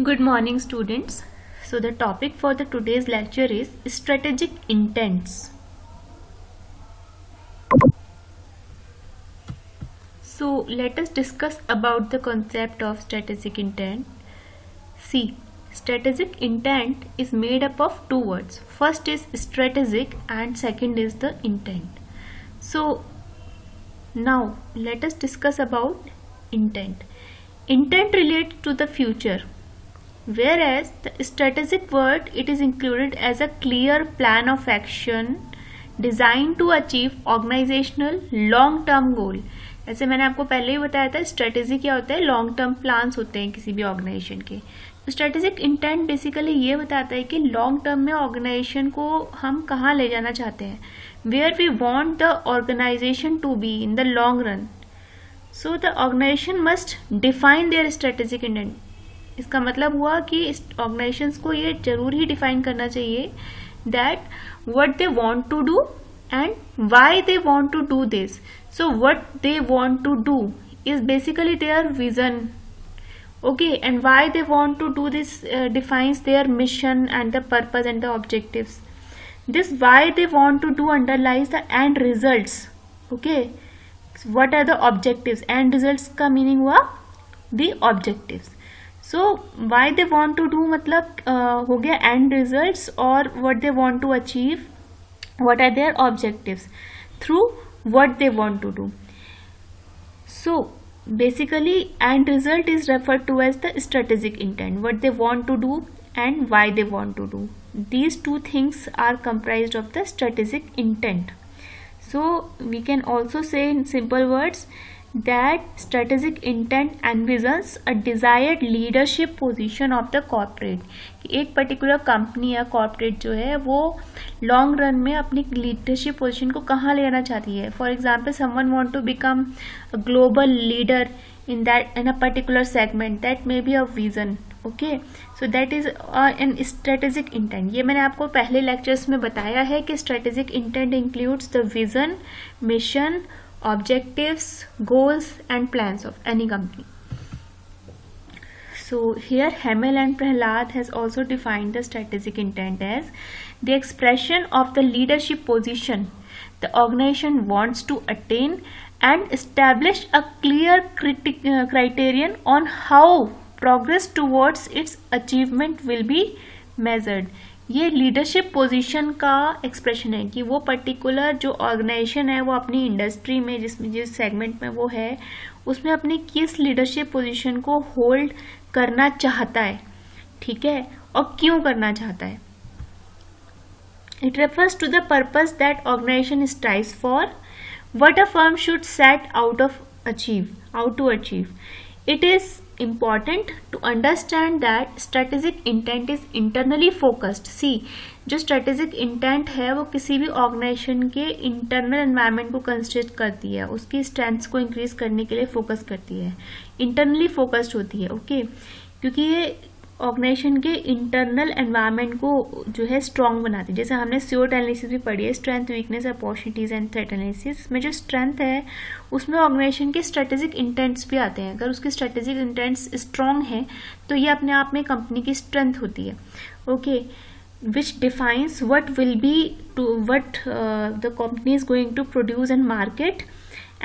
Good morning, students. So the topic for the today's lecture is strategic intents. So let us discuss about the concept of strategic intent. See, strategic intent is made up of two words. First is strategic and second is the intent. So now let us discuss about intent. Intent relates to the future, whereas the strategic word, it is included as a clear plan of action designed to achieve organizational long term goal. जैसे मैंने आपको पहले ही बताया था, strategy क्या होता है, long term plans होते हैं किसी भी ऑर्गेनाइजेशन के. तो स्ट्रेटेजिक इंटेंट बेसिकली ये बताता है कि लॉन्ग टर्म में ऑर्गेनाइजेशन को हम कहाँ ले जाना चाहते हैं, where we want the organisation to be in the long run. So the organisation must define their strategic intent. इसका मतलब हुआ कि ऑर्गेनाइजेशंस को ये जरूर ही डिफाइन करना चाहिए that what they want to do and why they want to do this. So what they want to do is basically their vision, okay, and why they want to do this defines their mission and the purpose and the objectives. This why they want to do underlies the end results. Okay, what are the objectives? End results का meaning हुआ the objectives. So why they want to do मतलब हो गया end results, और what they want to achieve, what are their objectives through what they want to do. So basically end result is referred to as the strategic intent, what they want to do and why they want to do. These two things are comprised of the strategic intent. So we can also say in simple words that strategic intent envisions a desired leadership position of the corporate. एक particular company या corporate जो है वो long run में अपनी leadership position को कहाँ ले जाना चाहती है. For example, someone want to become a global leader in a particular segment. That may be a vision. Okay, so that is an strategic intent. ये मैंने आपको पहले lectures में बताया है कि strategic intent includes the vision, mission, objectives, goals and plans of any company. So here Hamel and Prahlad has also defined the strategic intent as the expression of the leadership position the organization wants to attain and establish a clear criterion on how progress towards its achievement will be measured. ये leadership position का expression है कि वो particular जो organisation है वो अपनी industry में जिस सेगमेंट में वो है उसमें अपनी किस लीडरशिप पोजीशन को होल्ड करना चाहता है, ठीक है, और क्यों करना चाहता है. It refers to the purpose that organization strives for, what a firm should set out to achieve. It is important to understand that strategic intent is internally focused. See, जो strategic intent है वो किसी भी organization के internal environment को consider करती है, उसकी strengths को increase करने के लिए focus करती है, internally focused होती है. Okay, क्योंकि ये ऑर्गेनाइजेशन के इंटरनल एनवायरनमेंट को जो है स्ट्रॉन्ग बनाती है. जैसे हमने SWOT एनालिसिस भी पढ़ी है, strength, weakness, opportunities and threat analysis में जो स्ट्रेंथ है उसमें ऑर्गेनाइजेशन के स्ट्रेटेजिक इंटेंट्स भी आते हैं. अगर उसके स्ट्रेटेजिक इंटेंट्स स्ट्रॉन्ग हैं तो ये अपने आप में कंपनी की स्ट्रेंथ होती है. Okay, which defines what will be to what the company is going to produce and market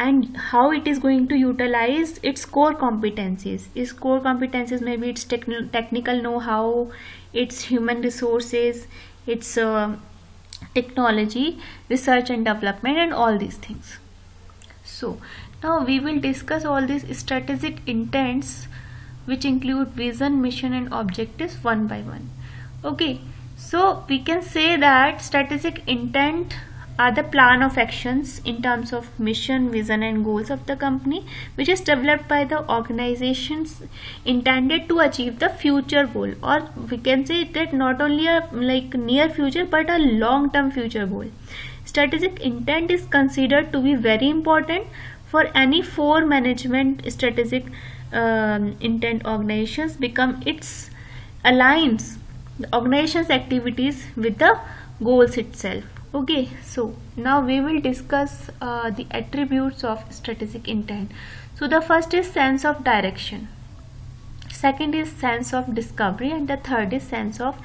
and how it is going to utilize its core competencies. Its core competencies may be its technical know-how, its human resources, its technology, research and development and all these things. So now we will discuss all these strategic intents which include vision, mission and objectives one by one. Okay, so we can say that strategic intent are the plan of actions in terms of mission, vision and goals of the company which is developed by the organizations intended to achieve the future goal, or we can say that not only a like near future but a long term future goal. Strategic intent is considered to be very important for any four management strategic intent organizations become its aligns the organization's activities with the goals itself. Okay, so now we will discuss the attributes of strategic intent. So the first is sense of direction. Second is sense of discovery and the third is sense of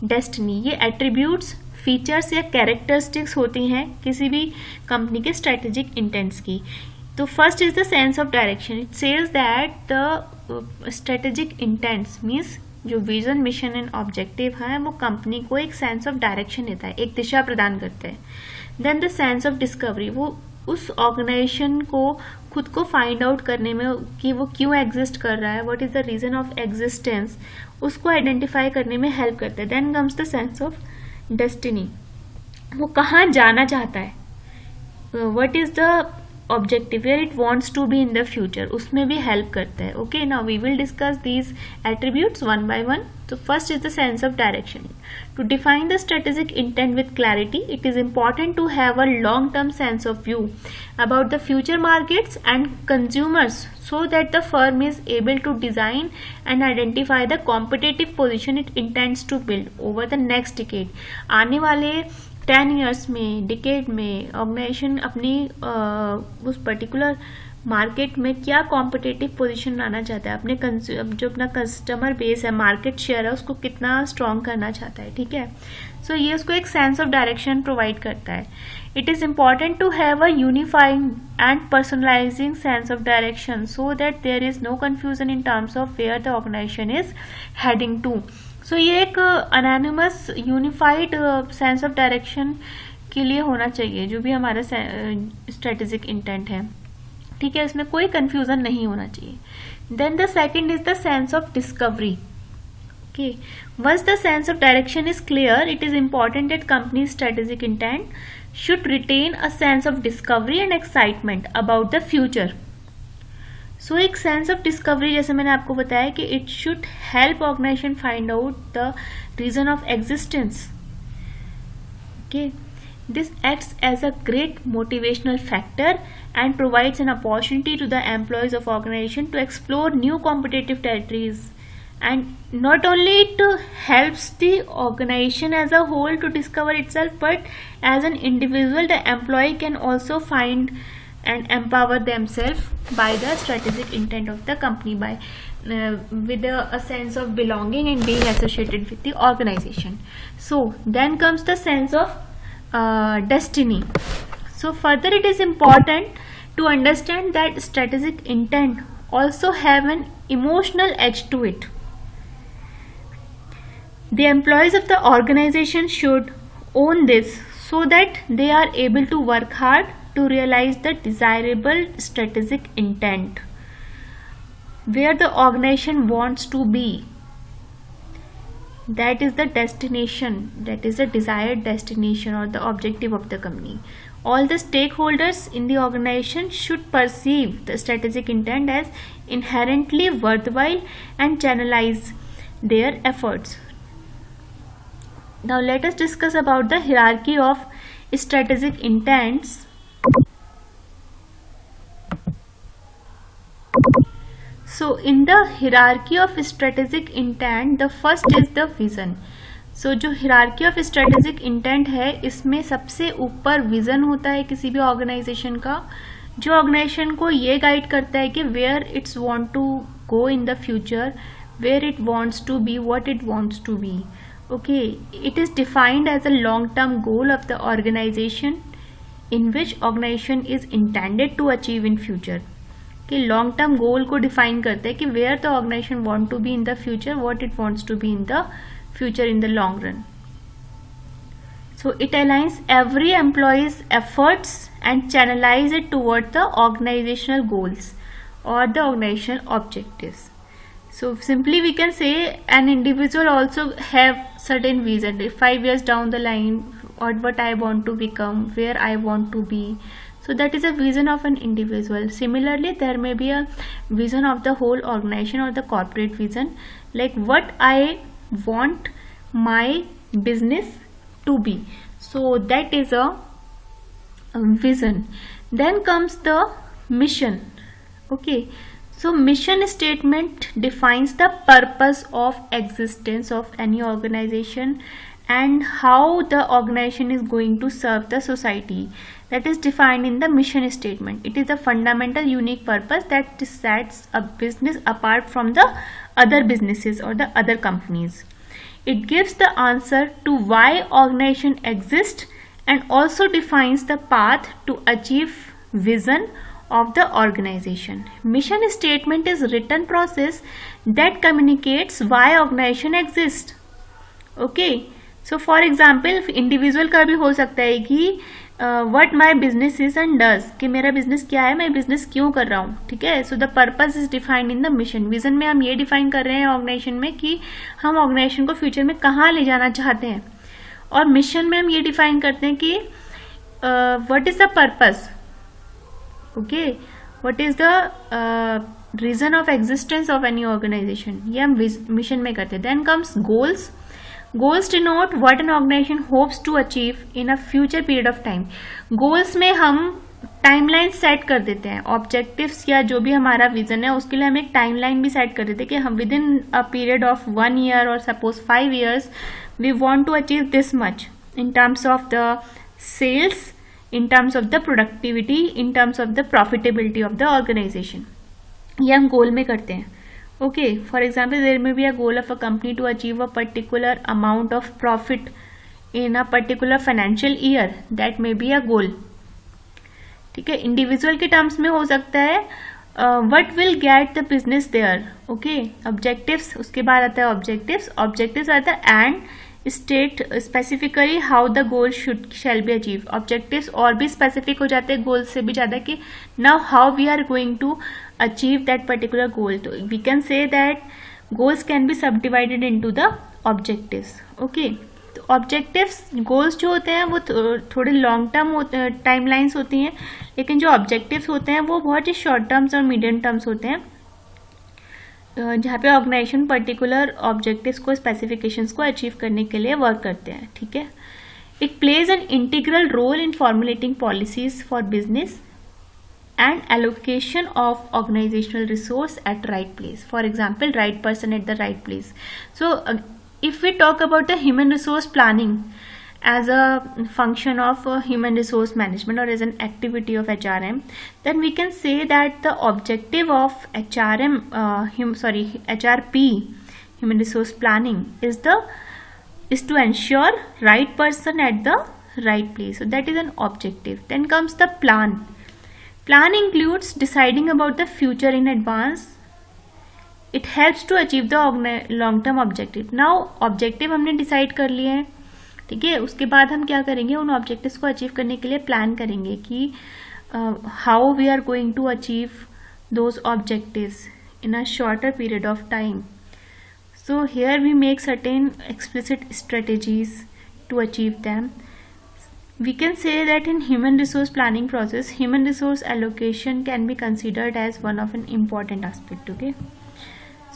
destiny. ये attributes, features या characteristics होती हैं किसी भी company के strategic intends की। तो first is the sense of direction. It says that the strategic intends means जो विजन, मिशन एंड ऑब्जेक्टिव है वो कंपनी को एक सेंस ऑफ डायरेक्शन देता है, एक दिशा प्रदान करता है। Then the sense of discovery, वो उस ऑर्गेनाइजेशन को खुद को फाइंड आउट करने में कि वो क्यों एग्जिस्ट कर रहा है, what is the reason of existence, उसको आइडेंटिफाई करने में हेल्प करता है। Then comes the sense of destiny, वो कहाँ जाना चाहता है, what is the objective, where it wants to be in the future, उसमें भी हेल्प करता है। Okay, now we will discuss these attributes one by one. तो first is the sense of direction. To define the strategic intent with clarity, it is important to have a long-term sense of view about the future markets and consumers so that the firm is able to design and identify the competitive position it intends to build over the next decade. आने वाले 10 years में, decade में organisation अपनी उस particular market में क्या competitive position लाना चाहता है, अपने जो अपना कस्टमर बेस है, मार्केट शेयर है, उसको कितना स्ट्रॉन्ग करना चाहता है। ठीक है, सो ये उसको एक सेंस ऑफ डायरेक्शन प्रोवाइड करता है। It is important to have a unifying and personalising sense of direction so that there is no confusion in terms of where the organisation is heading to. So ये एक anonymous unified sense of direction के लिए होना चाहिए जो भी हमारा strategic intent है। ठीक है, इसमें कोई कंफ्यूजन नहीं होना चाहिए। Then the second is the sense of discovery. Okay, once the sense of direction is clear, it is important that company strategic intent should retain a sense of discovery and excitement about the future. So एक sense of discovery, जैसे मैंने आपको बताया कि it should help organisation find out the reason of existence. Okay, this acts as a great motivational factor and provides an opportunity to the employees of organization to explore new competitive territories. And not only it helps the organization as a whole to discover itself, but as an individual the employee can also find and empower themselves by the strategic intent of the company, by with a sense of belonging and being associated with the organization. So then comes the sense of destiny. So further it is important to understand that strategic intent also have an emotional edge to it. The employees of the organization should own this so that they are able to work hard to realize the desirable strategic intent where the organization wants to be. That is the destination, that is the desired destination or the objective of the company. All the stakeholders in the organization should perceive the strategic intent as inherently worthwhile and channelize their efforts. Now let us discuss about the hierarchy of strategic intents. So in the hierarchy of strategic intent, the first is the vision. So जो hierarchy of strategic intent है, इसमें सबसे ऊपर vision होता है किसी भी organization का, जो organization को ये guide करता है कि where it's want to go in the future, where it wants to be, what it wants to be. Okay, it is defined as a long-term goal of the organization in which organization is intended to achieve in future. कि long term goal को define करते हैं कि where the organisation want to be in the future, what it wants to be in the future in the long run. So it aligns every employee's efforts and channelize it toward the organizational goals or the organizational objectives. So simply we can say an individual also have certain vision. 5 years down the line, or what I want to become, where I want to be. So that is a vision of an individual. Similarly, there may be a vision of the whole organization or the corporate vision, like what I want my business to be. So that is a vision. Then comes the mission. Okay, so mission statement defines the purpose of existence of any organization and how the organization is going to serve the society. That is defined in the mission statement. It is the fundamental unique purpose that sets a business apart from the other businesses or the other companies. It gives the answer to why organization exists and also defines the path to achieve vision of the organization. Mission statement is written process that communicates why organization exists. Okay, so for example individual का भी हो सकता है कि what my business is and does, कि मेरा business क्या है, मैं बिजनेस क्यों कर रहा हूँ. ठीक है, so the purpose is defined in the mission. Vision में हम ये डिफाइन कर रहे हैं ऑर्गेनाइजेशन में कि हम ऑर्गेनाइजेशन को फ्यूचर में कहाँ ले जाना चाहते हैं, और मिशन में हम ये डिफाइन करते हैं कि what is the purpose. Okay, what is the reason of existence of any organisation, ये हम मिशन में करते हैं. Then comes goals. Goals denote what an organization hopes to achieve in a future period of time. Goals में हम timeline set कर देते हैं. ऑब्जेक्टिव्स या जो भी हमारा विजन है उसके लिए हम एक टाइमलाइन भी सेट कर देते हैं कि हम within a period of 1 year और suppose 5 years we want to achieve this much in terms of the sales, in terms of the productivity, in terms of the profitability of the organisation. ये हम गोल में करते हैं. Okay, for example, there may be a goal of a company to achieve a particular amount of profit in a particular financial year. That may be a goal. ठीक है, individual के terms में हो सकता है what will get the business there. Okay, objectives, उसके बाद आता है objectives. Objectives आता है and state specifically how the goal shall be achieved. Objectives और भी specific हो जाते हैं goal से भी ज़्यादा कि now how we are going to achieve that particular goal. तो we can say that goals can be subdivided into the objectives. Okay, तो objectives goals जो होते हैं वो थोड़े लॉन्ग टर्म टाइमलाइंस होती हैं, लेकिन जो objectives होते हैं वो बहुत ही शॉर्ट टर्म्स और मीडियम टर्म्स होते हैं, जहाँ पे ऑर्गेनाइजेशन पर्टिकुलर ऑब्जेक्टिव्स को, स्पेसिफिकेशंस को अचीव करने के लिए वर्क करते हैं. ठीक है, it plays an integral role in formulating policies for business and allocation of organizational resource at right place. For example, right person at the right place. So if we talk about the human resource planning as a function of human resource management or as an activity of HRM, then we can say that the objective of HRP, human resource planning, is to ensure right person at the right place. So that is an objective. Then comes the plan. Plan includes deciding about the future in advance. It helps to achieve the long-term objective. Now objective हमने decide कर लिए हैं. ठीक है, उसके बाद हम क्या करेंगे, उन objectives को achieve करने के लिए plan करेंगे कि how we are going to achieve those objectives in a shorter period of time. So here we make certain explicit strategies to achieve them. We can say that in human resource planning process, human resource allocation can be considered as one of an important aspect. Okay,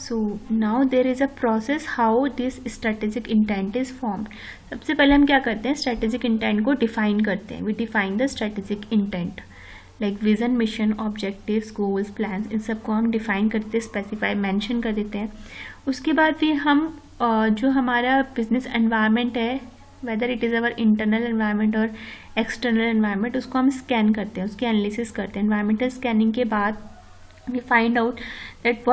so now there is a process how this strategic intent is formed. सबसे पहले हम क्या करते हैं, strategic intent को define करते हैं. We define the strategic intent like vision, mission, objectives, goals, plans, इन सबको हम define करते हैं, specify, mention कर देते हैं. उसके बाद फिर हम जो हमारा business environment है, whether it is our internal environment और एक्सटर्नल एनवायरनमेंट, उसको हम स्कैन करते हैं, उसकी एनालिसिस करते हैं. एनवायरमेंटल स्कैनिंग के बाद we find out that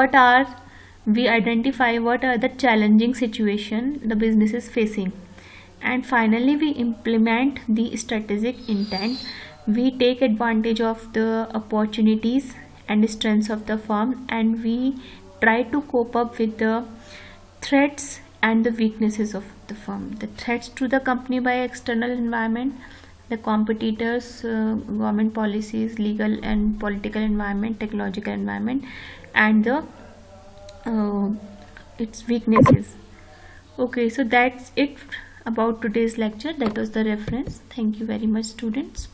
we identify what are the challenging situation the business is facing, and finally we implement the strategic intent. We take advantage of the opportunities and strengths of the firm, and we try to cope up with the threats and the weaknesses of the firm. The threats to the company by external environment, the competitors, government policies, legal and political environment, technological environment, and the its weaknesses. Okay, so that's it about today's lecture. That was the reference. Thank you very much, students.